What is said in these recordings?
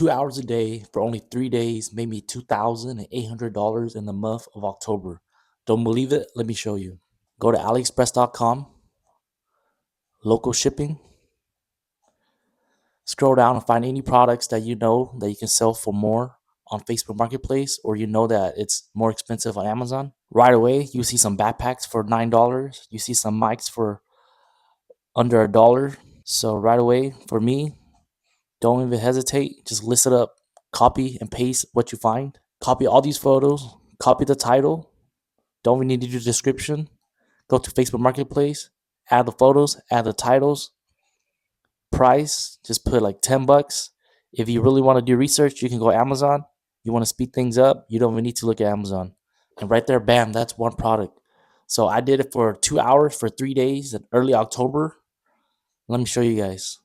2 hours a day for only 3 days made me $2,800 in the month of October. Don't believe it? Let me show you. Go to AliExpress.com, local shipping. Scroll down and find any products that you know that you can sell for more on Facebook Marketplace, or you know that it's more expensive on Amazon. Right away, you see some backpacks for $9. You see some mics for under $1. So right away, for me, don't even hesitate. Just list it up. Copy and paste what you find. Copy all these photos. Copy the title. Don't even need to do the description. Go to Facebook Marketplace. Add the photos. Add the titles. Price. Just put like $10. If you really want to do research, you can go Amazon. You want to speed things up, you don't even need to look at Amazon. And right there, bam, that's one product. So I did it for 2 hours for 3 days in early October. Let me show you guys.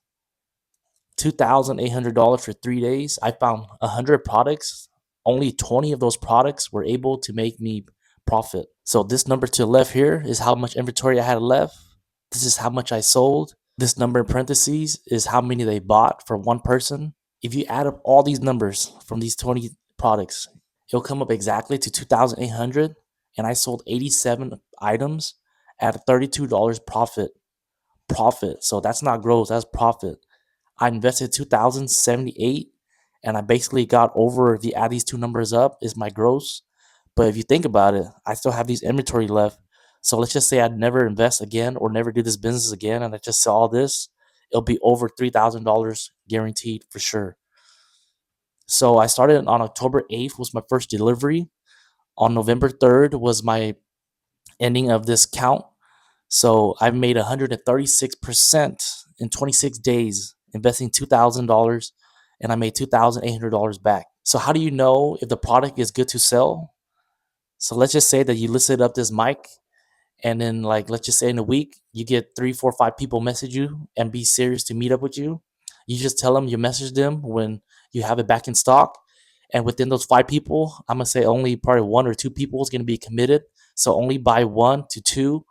$2,800 for 3 days. I found 100 products. Only 20 of those products were able to make me profit. So this number to the left here is how much inventory I had left. This is how much I sold. This number in parentheses is how many they bought for one person. If you add up all these numbers from these 20 products, it'll come up exactly to 2,800, and I sold 87 items at $32 profit. So that's not gross, that's profit. I invested 2,078, and I basically got over the add these two numbers up is my gross. But if you think about it, I still have these inventory left. So let's just say I'd never invest again or never do this business again, and I just sell all this, it'll be over $3,000 guaranteed for sure. So I started on October 8th was my first delivery. On November 3rd was my ending of this count. So I've made 136% in 26 days, investing $2,000, and I made $2,800 back. So how do you know if the product is good to sell? So let's just say that you listed up this mic, and then like let's just say in a week you get 3, 4, 5 people message you and be serious to meet up with you. You just tell them you message them when you have it back in stock, and within those 5 people, I'm gonna say only probably 1 or 2 people is gonna be committed. So only buy 1 to 2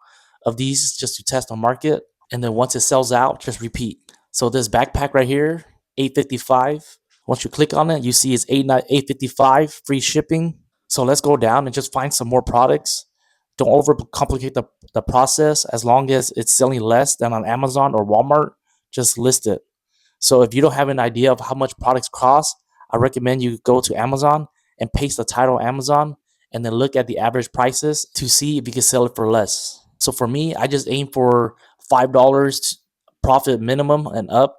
of these just to test the market, and then once it sells out, just repeat. So this backpack right here, $855. Once you click on it, you see it's $855 free shipping. So let's go down and just find some more products. Don't overcomplicate the process. As long as it's selling less than on Amazon or Walmart, just list it. So if you don't have an idea of how much products cost, I recommend you go to Amazon and paste the title Amazon, and then look at the average prices to see if you can sell it for less. So for me, I just aim for $5 profit minimum and up.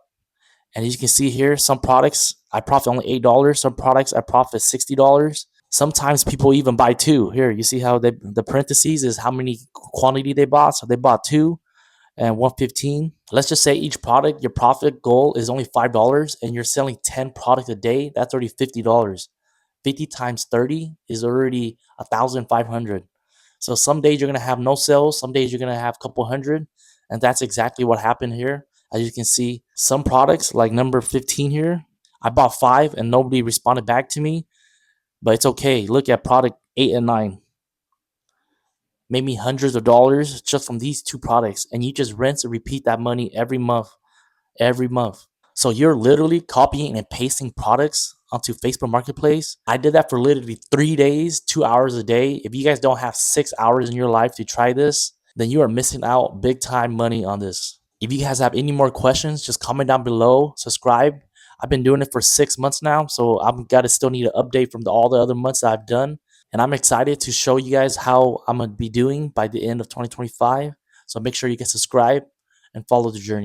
And as you can see here, some products I profit only $8. Some products I profit $60. Sometimes people even buy 2. Here, you see how the parentheses is how many quantity they bought. So they bought 2 and 115. Let's just say each product, your profit goal is only $5, and you're selling 10 products a day. That's already $50. 50 times 30 is already 1,500. So some days you're gonna have no sales, some days you're gonna have a couple hundred, and that's exactly what happened here. As you can see, some products like number 15 here, I bought 5 and nobody responded back to me, but it's okay. Look at product 8 and 9. Made me hundreds of dollars just from these 2 products, and you just rinse and repeat that money every month. So you're literally copying and pasting products onto Facebook Marketplace. I did that for literally 3 days, 2 hours a day. If you guys don't have 6 hours in your life to try this, then you are missing out big time money on this. If you guys have any more questions, just comment down below, subscribe. I've been doing it for 6 months now, so I'm gotta still need an update from all the other months that I've done. And I'm excited to show you guys how I'm gonna be doing by the end of 2025. So make sure you get subscribed and follow the journey.